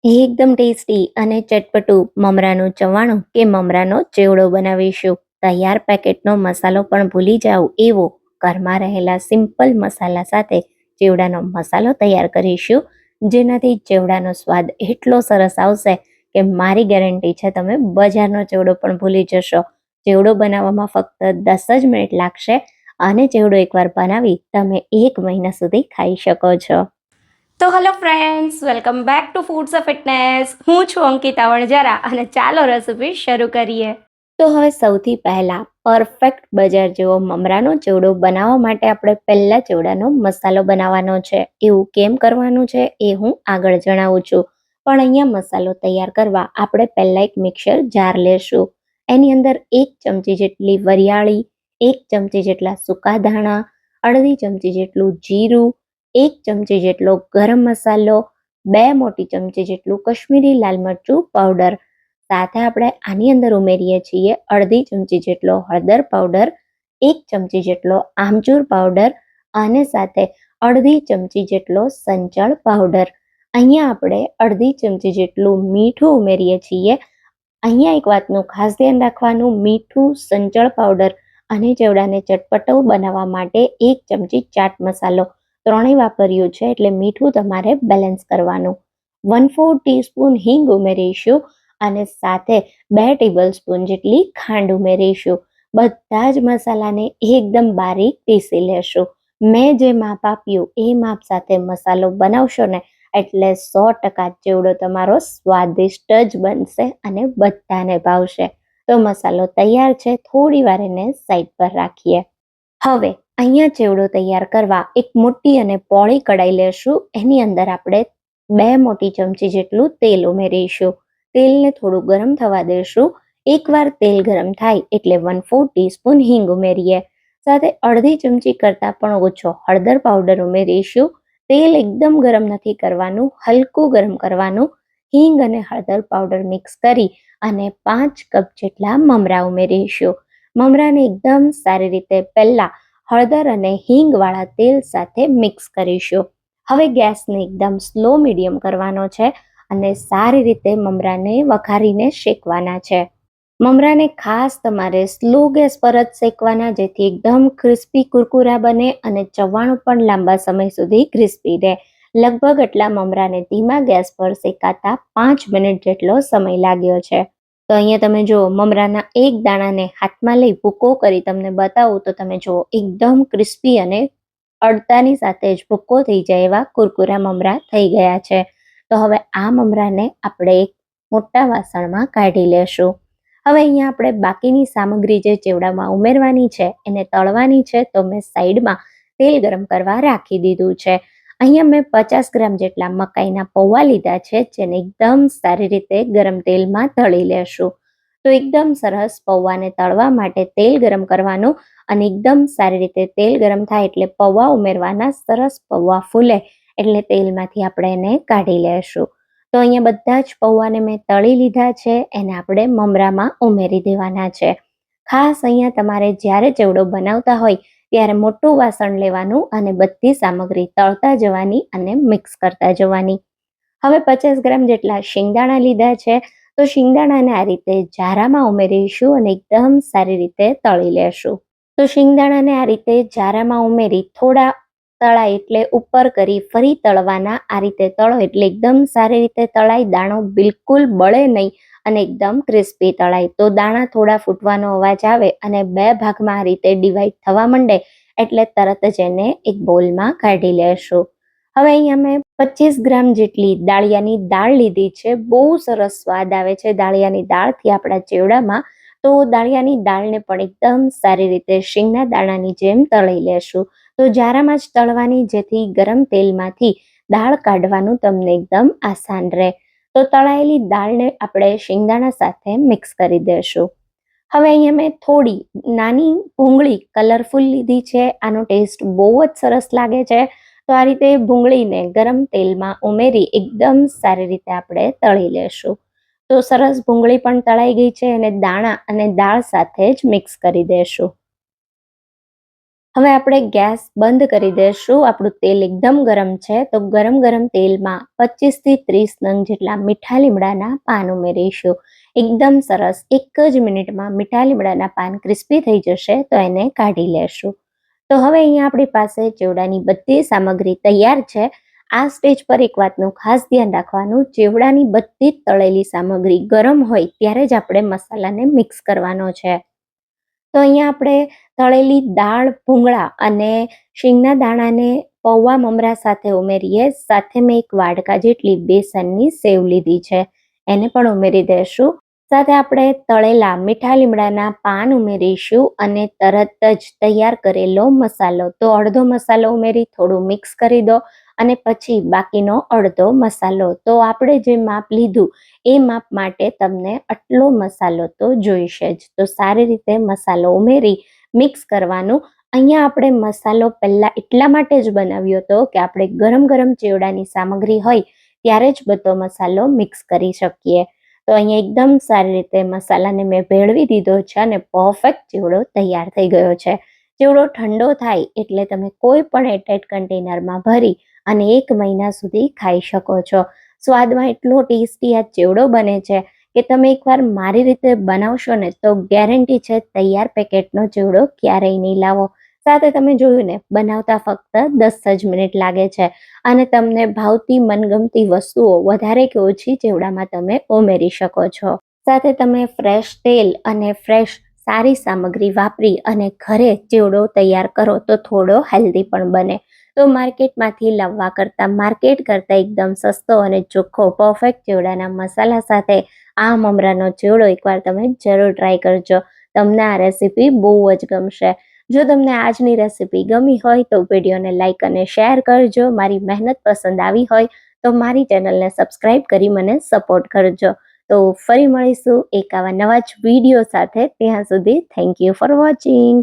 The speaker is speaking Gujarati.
એકદમ ટેસ્ટી અને ચટપટું મમરાનું ચવાણું કે મમરાનો ચેવડો બનાવીશું. તૈયાર પેકેટનો મસાલો પણ ભૂલી જાવ એવો ઘરમાં રહેલા સિમ્પલ મસાલા સાથે ચેવડાનો મસાલો તૈયાર કરીશું. જેનાથી ચેવડાનો સ્વાદ એટલો સરસ આવશે કે મારી ગેરંટી છે તમે બજારનો ચેવડો પણ ભૂલી જશો. ચેવડો બનાવવામાં ફક્ત 10 જ મિનિટ લાગશે અને ચેવડો એકવાર બનાવી તમે 1 મહિના સુધી ખાઈ શકો છો. તો hello friends, welcome back to foods of fitness. હું છું અંકિતા વણજારા અને ચાલો રેસીપી શરૂ કરીએ. તો હવે સૌથી પહેલા પરફેક્ટ બજાર જેવો મમરાનો ચેવડો બનાવવા માટે આપણે પહેલા ચેવડાનો મસાલો બનાવવાનો છે. એવું કેમ કરવાનું છે એ હું આગળ જણાવું છું. પણ અહીંયા મસાલો તૈયાર કરવા આપણે પહેલા એક મિક્સર જાર લેશું. એની અંદર 1 ચમચી જેટલી વરિયાળી, 1 ચમચી જેટલા સૂકા ધાણા, અડધી ચમચી જેટલું જીરું, 1 ચમચી જેટલો ગરમ મસાલો, 2 મોટી ચમચી જેટલું કશ્મીરી લાલ મરચું પાવડર. સાથે આપણે આની અંદર ઉમેરીએ છીએ અડધી ચમચી જેટલો હળદર પાવડર, 1 ચમચી જેટલો આમચૂર પાવડર અને સાથે અડધી ચમચી જેટલો સંચળ પાવડર. અહીંયા આપણે અડધી ચમચી જેટલું મીઠું ઉમેરીએ છીએ. અહીંયા એક વાતનું ખાસ ધ્યાન રાખવાનું, મીઠું, સંચળ પાવડર અને ચેવડાને ચટપટો બનાવવા માટે 1 ચમચી ચાટ મસાલો ત્રણેય વાપર્યું છે, એટલે મીઠું તમારે બેલેન્સ કરવાનું. 1/4 ટીસ્પૂન હિંગ ઉમેરીશું અને સાથે 2 ટેબલ સ્પૂન જેટલી ખાંડ ઉમેરીશું. બધા જ મસાલાને એકદમ બારીક પીસી લેશું. મેં જે માપ આપ્યું એ માપ સાથે મસાલો બનાવશો ને એટલે 100% ચેવડો તમારો સ્વાદિષ્ટ જ બનશે અને બધાને ભાવશે. તો મસાલો તૈયાર છે, થોડી વાર એને સાઈડ પર રાખીએ. હવે અહીંયા ચેવડો તૈયાર કરવા એક મોટી અને પોળી કડાઈ લેશું. એની અંદર આપણે 2 મોટી ચમચી જેટલું તેલ ઉમેરીશું. તેલને થોડું ગરમ થવા દેશું. એકવાર તેલ ગરમ થાય એટલે 1/4 ટીસ્પૂન હિંગ ઉમેરીએ. સાથે અડધી ચમચી કરતાં પણ ઓછો હળદર પાવડર ઉમેરીશું. તેલ એકદમ ગરમ નથી કરવાનું, હલકું ગરમ કરવાનું. હિંગ અને હળદર પાવડર મિક્સ કરી અને 5 કપ જેટલા મમરા ઉમેરીશું. મમરાને એકદમ સારી રીતે પહેલા હળદર અને હિંગવાળા તેલ સાથે મિક્સ કરીશું. હવે ગેસને એકદમ સ્લો મીડિયમ કરવાનો છે અને સારી રીતે મમરાને વઘારીને શેકવાના છે. મમરાને ખાસ તમારે સ્લો ગેસ પર જ શેકવાના, જેથી એકદમ ક્રિસ્પી કુરકુરા બને અને ચવાણું પણ લાંબા સમય સુધી ક્રિસ્પી રહે. લગભગ એટલા મમરાને ધીમા ગેસ પર શેકાતા 5 મિનિટ જેટલો સમય લાગ્યો છે. તો અહીંયા તમે જુઓ, મમરાના એક દાણાને હાથમાં લઈ ભૂકો કરી તમને બતાવું તો તમે જુઓ એકદમ ક્રિસ્પી અને અડતાની સાથે જ ભૂકો થઈ જાય એવા કુરકુરા મમરા થઈ ગયા છે. તો હવે આ મમરાને આપણે એક મોટા વાસણમાં કાઢી લેશું. હવે અહીંયા આપણે બાકીની સામગ્રી જે ચેવડામાં ઉમેરવાની છે એને તળવાની છે, તો મેં સાઈડમાં તેલ ગરમ કરવા રાખી દીધું છે. અહીંયા મેં 50 ગ્રામ જેટલા મકાઈના પૌવા લીધા છે, જેને એકદમ સારી રીતે ગરમ તેલમાં તળી લેશું. તો એકદમ સરસ પૌવાને તળવા માટે તેલ ગરમ કરવાનું અને એકદમ સારી રીતે તેલ ગરમ થાય એટલે પૌવા ઉમેરવાના. સરસ પૌવા ફૂલે એટલે તેલમાંથી આપણે એને કાઢી લેશું. તો અહીંયા બધા જ પૌવાને મેં તળી લીધા છે, એને આપણે મમરામાં ઉમેરી દેવાના છે. ખાસ અહીંયા તમારે જ્યારે ચેવડો બનાવતા હોય ત્યારે મોટું વાસણ લેવાનું અને બધી સામગ્રી તળતા જવાની અને મિક્સ કરતા જવાની. હવે 50 ગ્રામ જેટલા શિંગદાણા લીધા છે, તો શિંગદાણાને આ રીતે જારામાં ઉમેરીશું અને એકદમ સારી રીતે તળી લેશું. તો શિંગદાણાને આ રીતે જારામાં ઉમેરી થોડા તળાય એટલે ઉપર કરી ફરી તળવાના. આ રીતે તળો એટલે એકદમ સારી રીતે તળાય, દાણો બિલકુલ બળે નહીં અને એકદમ ક્રિસ્પી તળાય. તો દાણા થોડા ફૂટવાનો અવાજ આવે અને 2 ભાગમાં આ રીતે ડિવાઈડ થવા માંડે એટલે તરત જ એને એક બોલમાં કાઢી લેશું. હવે અહીંયા મેં 25 ગ્રામ જેટલી દાળિયાની દાળ લીધી છે. બહુ સરસ સ્વાદ આવે છે દાળિયાની દાળથી આપણા ચેવડામાં. તો દાળિયાની દાળને પણ એકદમ સારી રીતે શીંગના દાણાની જેમ તળી લેશું. તો જારામાં જ તળવાની, જેથી ગરમ તેલમાંથી દાળ કાઢવાનું તમને એકદમ આસાન રહે. તો તળાયેલી દાળને આપણે શિંગદાણા સાથે મિક્સ કરી દેશું. હવે અહીંયા મેં થોડી નાની ભૂંગળી કલરફુલ લીધી છે. આનો ટેસ્ટ બહુ જ સરસ લાગે છે. તો આ રીતે ભૂંગળીને ગરમ તેલમાં ઉમેરી એકદમ સારી રીતે આપણે તળી લેશું. તો સરસ ભૂંગળી પણ તળાઈ ગઈ છે અને દાણા અને દાળ સાથે જ મિક્સ કરી દેશું. હવે આપણે ગેસ બંધ કરી દઈશું. આપણું તેલ એકદમ ગરમ છે, તો ગરમ ગરમ તેલમાં 25 થી 30 નંગ જેટલા મીઠા લીમડાના પાન ઉમેરીશું. એકદમ સરસ 1 જ મિનિટમાં મીઠા લીમડાના પાન ક્રિસ્પી થઈ જશે, તો એને કાઢી લેશું. તો હવે અહીંયા આપણી પાસે ચેવડાની બધી સામગ્રી તૈયાર છે. આ સ્ટેજ પર એક વાતનું ખાસ ધ્યાન રાખવાનું, ચેવડાની બધી જ તળેલી સામગ્રી ગરમ હોય ત્યારે જ આપણે મસાલાને મિક્સ કરવાનો છે. તો અહીંયા આપણે તળેલી દાળ, ભૂંગળા અને શીંગના દાણાને પૌવા મમરા સાથે ઉમેરીએ. સાથે મેં 1 વાડકા જેટલી બેસનની સેવ લીધી છે, એને પણ ઉમેરી દઈશું. સાથે આપણે તળેલા મીઠા લીમડાના પાન ઉમેરીશું અને તરત જ તૈયાર કરેલો મસાલો. તો અડધો મસાલો ઉમેરી થોડું મિક્સ કરી દો અને પછી બાકીનો અડધો મસાલો. તો આપણે જે માપ લીધું એ માપ માટે તમને આટલો મસાલો તો જોઈશે જ. તો સારી રીતે મસાલો ઉમેરી મિક્સ કરવાનું. અહીંયા આપણે મસાલો પહેલા એટલા માટે જ બનાવ્યો હતો કે આપણે ગરમ ગરમ ચેવડાની સામગ્રી હોય ત્યારે જ બધો મસાલો મિક્સ કરી શકીએ. તો અહીંયા એકદમ સારી રીતે મસાલાને મેં ભેળવી દીધો છે અને પરફેક્ટ ચેવડો તૈયાર થઈ ગયો છે. ચેવડો ઠંડો થાય એટલે તમે કોઈ પણ એરટાઇટ કન્ટેનરમાં ભરી અને 1 મહિના સુધી ખાઈ શકો છો. સ્વાદમાં એટલો ટેસ્ટી આ ચેવડો બને છે કે તમે એકવાર મારી રીતે બનાવશો ને તો ગેરંટી છે તૈયાર પેકેટનો ચેવડો ક્યારેય નહીં લાવો. સાથે તમે જોયું ને, બનાવતા ફક્ત 10 જ મિનિટ લાગે છે અને તમને ભાવતી મનગમતી વસ્તુઓ વધારે કે ઓછી ચેવડામાં તમે ઉમેરી શકો છો. સાથે તમે ફ્રેશ તેલ અને ફ્રેશ સારી સામગ્રી વાપરી અને ઘરે ચેવડો તૈયાર કરો તો થોડો હેલ્ધી પણ બને. તો માર્કેટમાંથી લાવવા કરતાં માર્કેટ કરતાં એકદમ સસ્તો અને ચોખ્ખો પરફેક્ટ ચેવડાના મસાલા સાથે આ મમરાનો ચેવડો એકવાર તમે જરૂર ટ્રાય કરજો. તમને આ રેસીપી બહુ જ ગમશે. જો તમને આજની રેસીપી ગમી હોય તો વિડીયોને લાઇક અને શેર કરજો. મારી મહેનત પસંદ આવી હોય તો મારી ચેનલને સબસ્ક્રાઈબ કરી મને સપોર્ટ કરજો. તો ફરી મળીશું એક આવા નવા જ વિડીયો સાથે. ત્યાં સુધી થેન્ક યુ ફોર વોચિંગ.